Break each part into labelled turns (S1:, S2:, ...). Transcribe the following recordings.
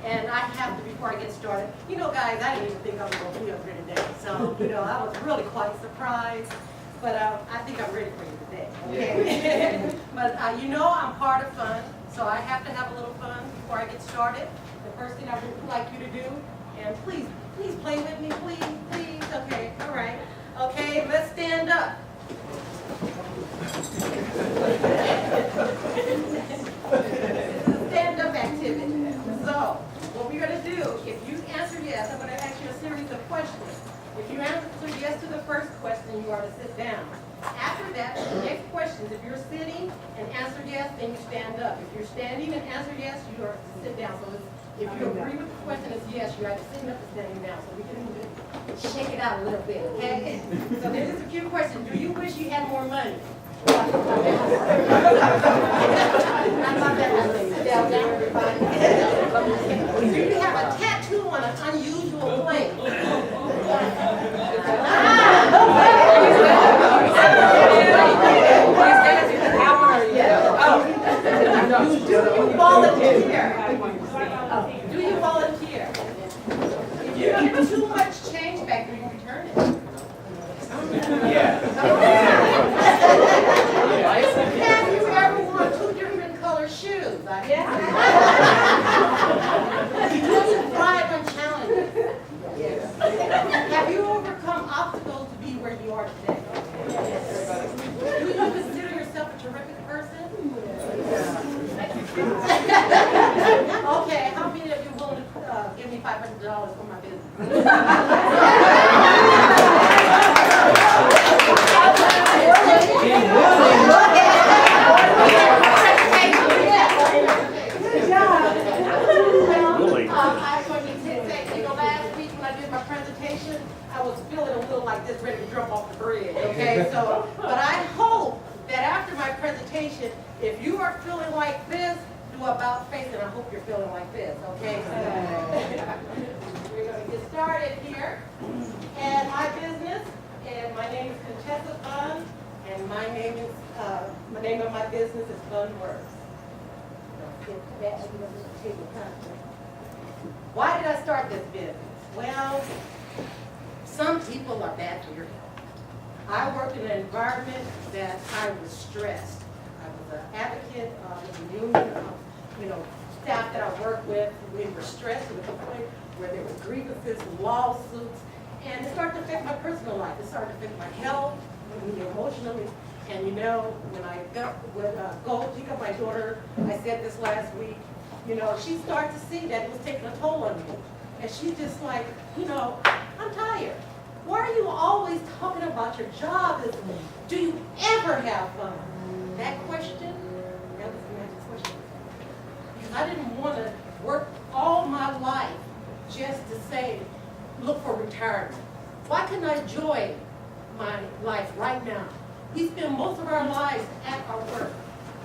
S1: And I have to, before I get started, you know, guys, I didn't even think I was going to be up here today. So, you know, I was really quite surprised. But I think I'm ready for you today. Okay. But you know, I'm part of fun, so I have to have a little fun before I get started. The first thing I would like you to do, and please play with me, please. Okay, all right. Okay, let's stand up. Stand-up activity. So, what we're going to do, if you answer yes, I'm going to ask you a series of questions. If you answer yes to the first question, you are to sit down. After that, the next questions, if you're sitting and answer yes, then you stand up. If you're standing and answer yes, you are to sit down. So if you agree with the question, it's yes, you're either sitting up or standing down. So we can shake it out a little bit, okay? So there's just a few questions. Do you wish you had more money? Not about that. Sit down, everybody. Do you have a tattoo on an unusual place? Do you volunteer? Do you volunteer? If you get too much change back, do you return it? Have you ever worn 2 different color shoes? Do you thrive on challenges? Yes. Have you overcome obstacles to be where you are today? Yes. Do you consider yourself a terrific person? Okay, how many of you willing to give me $500 for my business? Last week when I did my presentation, I was feeling a little like this, ready to jump off the bridge, okay? So, but I hope that after my presentation, if you are feeling like this, do about face, and I hope you're feeling like this, okay? We're going to get started here. And my business, and my name is Contessa Bunn, and my name of my business is Bunn.MTS. Why did I start this business? Well, some people are bad for your health. I worked in an environment that I was stressed. I was an advocate of the union of, staff that I worked with. We were stressed to the point where there were grievances, lawsuits, and it started to affect my personal life. It started to affect my health, emotionally. And when I go pick up my daughter, I said this last week, she started to see that it was taking a toll on me. And she's just like, I'm tired. Why are you always talking about your job? Do you ever have fun? That question, that was the magic question. Because I didn't want to work all my life just to say, look for retirement. Why can't I enjoy my life right now? We spend most of our lives at our work.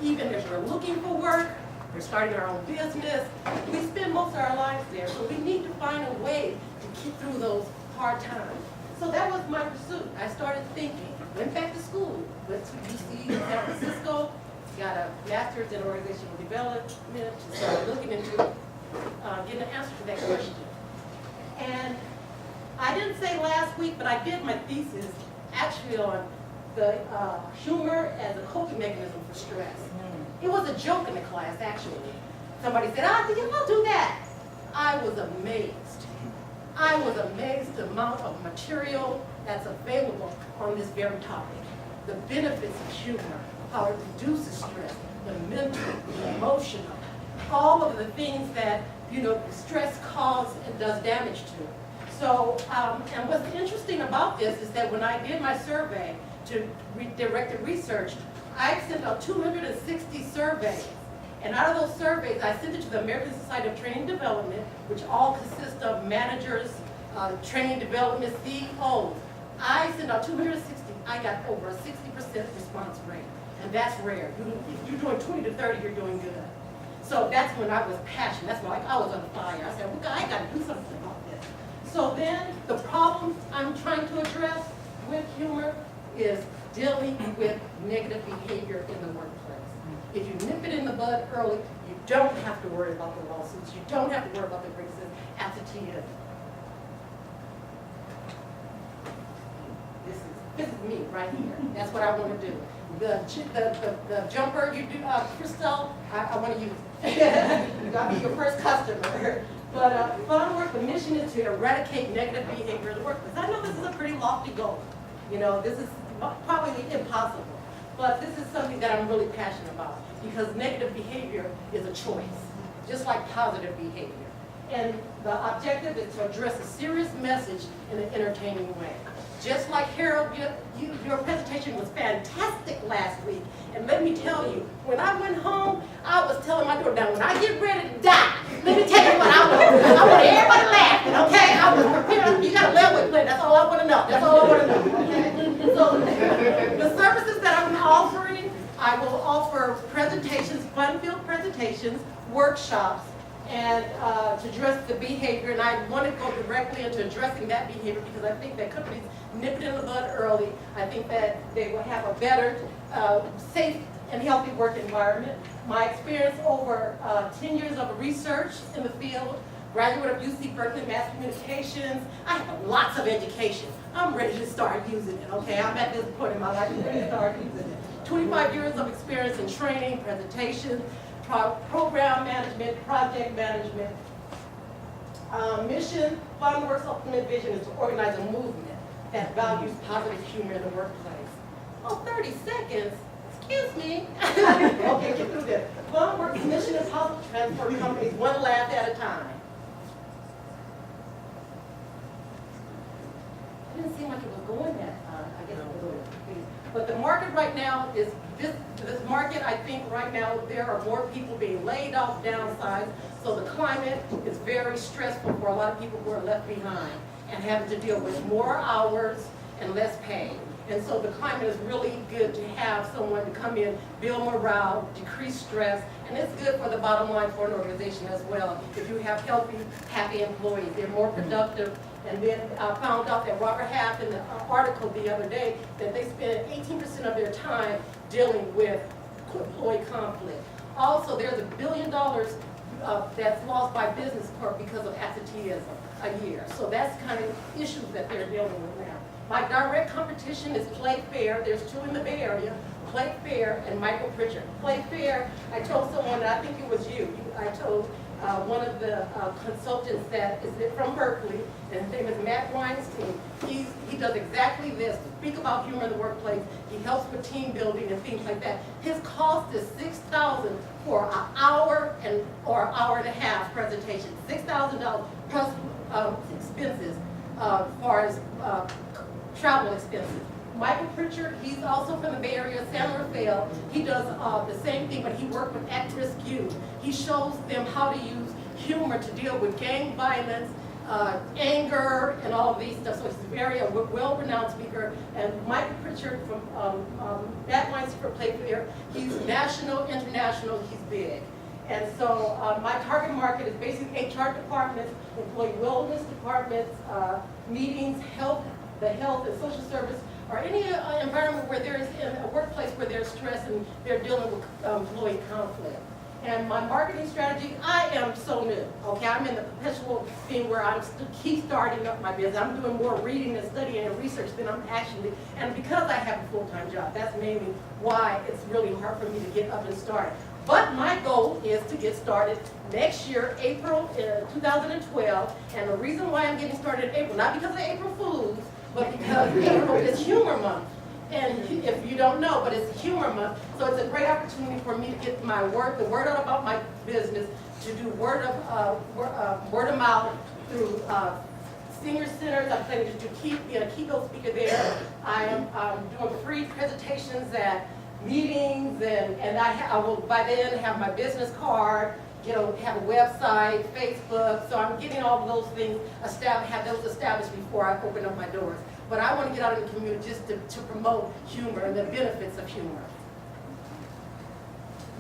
S1: Even if we're looking for work, we're starting our own business, we spend most of our lives there. So we need to find a way to get through those hard times. So that was my pursuit. I started thinking, went back to school, went to UC in San Francisco, got a master's in organizational development, started looking into getting an answer to that question. And I didn't say last week, but I did my thesis actually on the humor as a coping mechanism for stress. It was a joke in the class, actually. Somebody said, I'll do that. I was amazed. I was amazed at the amount of material that's available on this very topic. The benefits of humor, how it reduces stress, the mental, the emotional, all of the things that, stress causes and does damage to. So, and what's interesting about this is that when I did my survey to directed research, I sent out 260 surveys. And out of those surveys, I sent it to the American Society of Training and Development, which all consist of managers, training development, CEOs. I sent out 260. I got over a 60% response rate. And that's rare. If you're doing 20 to 30, you're doing good. So that's when I was passionate. That's when I was on fire. I said, well, I got to do something about this. So then the problem I'm trying to address with humor is dealing with negative behavior in the workplace. If you nip it in the bud early, you don't have to worry about the lawsuits. You don't have to worry about the criticism. Absenteeism. This is me right here. That's what I want to do. The jumper you do, Crystal, I want to use it. I'll be your first customer. But Fun Work, the mission is to eradicate negative behavior in the workplace. I know this is a pretty lofty goal. You know, this is probably impossible. But this is something that I'm really passionate about because negative behavior is a choice, just like positive behavior. And the objective is to address a serious message in an entertaining way. Just like Harold, your presentation was fantastic last week. And let me tell you, when I went home, I was telling my daughter, now when I get ready to die, let me tell you what I want. I want everybody laughing, okay? I was prepared. You got to laugh with me. That's all I want to know. That's all I want to know, okay? So the services that I'm offering, I will offer presentations, fun-filled presentations, workshops, and to address the behavior, and I want to go directly into addressing that behavior because I think that companies nip it in the bud early. I think that they will have a better, safe and healthy work environment. My experience over 10 years of research in the field, graduate of UC Berkeley Mass Communications. I have lots of education. I'm ready to start using it, okay? I'm at this point in my life, I'm ready to start using it. 25 years of experience in training, presentation, program management, project management. Mission, FunWorks' ultimate vision is to organize a movement that values positive humor in the workplace. Oh, 30 seconds? Excuse me. Okay, get through this. FunWorks' mission is how to transform companies one laugh at a time. It didn't seem like it was going that, I guess it was going. But the market right now is, this market, I think right now there are more people being laid off, downsized, so the climate is very stressful for a lot of people who are left behind and having to deal with more hours and less pay. And so the climate is really good to have someone to come in, build morale, decrease stress, and it's good for the bottom line for an organization as well. If you have healthy, happy employees, they're more productive. And then I found out that Robert Half in the article the other day that they spend 18% of their time dealing with employee conflict. Also, there's $1 billion that's lost by business because of absenteeism a year. So that's kind of issues that they're dealing with now. My direct competition is Playfair. There's two in the Bay Area, Playfair and Michael Pritchard. Playfair, I told someone, I think it was you, I told one of the consultants that is from Berkeley, and his name is Matt Weinstein. He does exactly this, speak about humor in the workplace. He helps with team building and things like that. His cost is $6,000 for an hour or hour and a half presentation. $6,000 plus expenses as far as travel expenses. Michael Pritchard, he's also from the Bay Area, San Rafael. He does the same thing, but he worked with at-risk youth. He shows them how to use humor to deal with gang violence, anger, and all of these stuff. So he's very a well-renowned speaker. And Michael Pritchard from Matt Weinstein from Playfair, he's national, international, he's big. And so my target market is basically HR departments, employee wellness departments, meetings, the health and social service, or any environment where there's a workplace where there's stress and they're dealing with employee conflict. And my marketing strategy, I am so new, okay? I'm in the perpetual thing where I'm keep starting up my business. I'm doing more reading and studying and research than I'm actually, and because I have a full-time job, that's mainly why it's really hard for me to get up and start. But my goal is to get started next year, April 2012, and the reason why I'm getting started in April, not because of April Fools, but because April is Humor Month. And if you don't know, but it's Humor Month, so it's a great opportunity for me to get the word out about my business, to do word of mouth through senior centers. I'm planning to be a keynote speaker there. I am doing free presentations at meetings, and I will by then have my business card, have a website, Facebook. So I'm getting all of those things established before I open up my doors. But I want to get out in the community just to promote humor and the benefits of humor.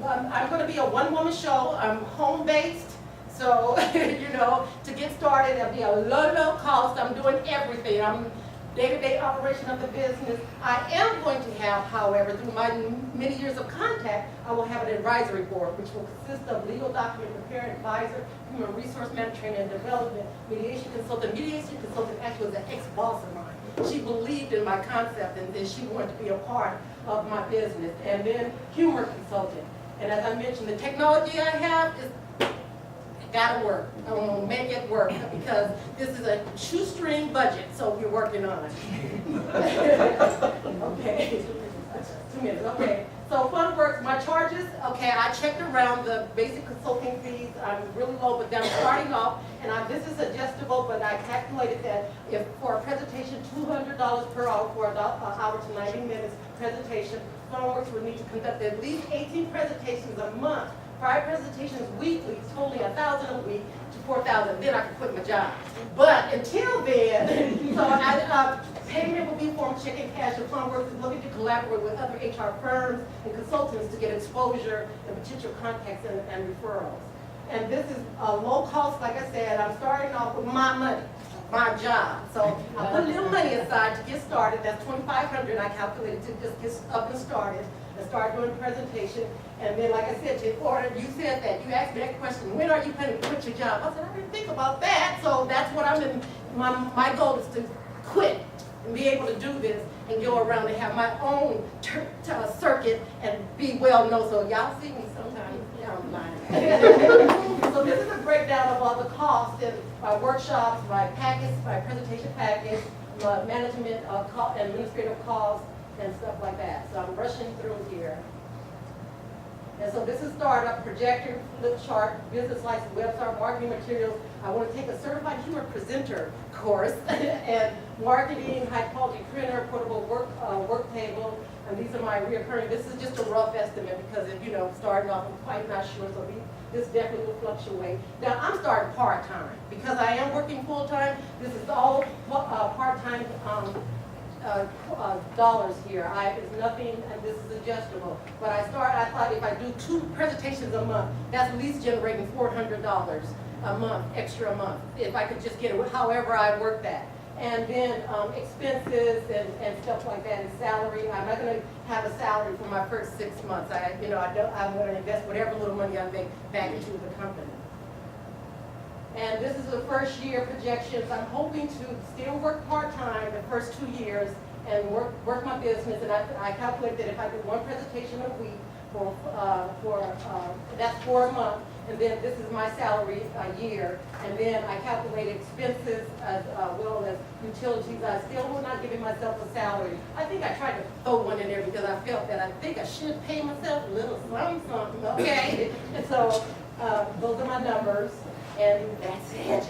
S1: I'm going to be a one-woman show. I'm home-based, so to get started, it'll be a low cost. I'm doing everything. I'm day-to-day operation of the business. I am going to have, however, through my many years of contact, I will have an advisory board, which will consist of legal document preparer, advisor, human resource manager, training and development, mediation consultant. Mediation consultant actually was an ex-boss of mine. She believed in my concept and then she wanted to be a part of my business. And then humor consultant. And as I mentioned, the technology I have is gotta work. I'm gonna make it work because this is a shoestring budget, so we're working on it. Okay, 2 minutes, okay. So FundWorks, my charges, okay, I checked around the basic consulting fees. I'm really low, but then I'm starting off, and this is adjustable, but I calculated that if for a presentation, $200 per hour for an hour to 90 minutes presentation, FundWorks would need to conduct at least 18 presentations a month. Prior presentations weekly, totaling $1,000 a week to $4,000. Then I could quit my job. But until then, so payment will be form checking cash. And FundWorks is looking to collaborate with other HR firms and consultants to get exposure and potential contacts and referrals. And this is low cost, like I said. I'm starting off with my money, my job. So I put a little money aside to get started. That's $2,500 I calculated to just get up and started and start doing the presentation. And then, like I said, in order, you said that, you asked me that question, when are you going to quit your job? I said, I didn't think about that. So that's what I'm in, my goal is to quit and be able to do this and go around and have my own circuit and be well known. So y'all see me sometimes, yeah, I'm lying. So this is a breakdown of all the costs and my workshops, my packets, my presentation package, my management, administrative costs, and stuff like that. So I'm rushing through here. And so this is startup, projector, flip chart, business license, website, marketing materials. I want to take a certified humor presenter course and marketing, high quality printer, portable work table. And these are my reoccurring. This is just a rough estimate because if starting off, I'm quite not sure. So this definitely will fluctuate. Now I'm starting part-time because I am working full-time. This is all part-time dollars here. It's nothing, and this is adjustable. But I thought if I do 2 presentations a month, that's at least generating $400 a month, extra a month, if I could just get it, however I work that. And then expenses and stuff like that, and salary. I'm not going to have a salary for my first 6 months. I'm going to invest whatever little money I make back into the company. And this is the first year projections. I'm hoping to still work part-time the first 2 years and work my business. And I calculated that if I do 1 presentation a week that's for a month, and then this is my salary a year. And then I calculated expenses as well as utilities. I still was not giving myself a salary. I think I tried to throw one in there because I felt that I think I should pay myself a little something, okay? And so those are my numbers. And that's it.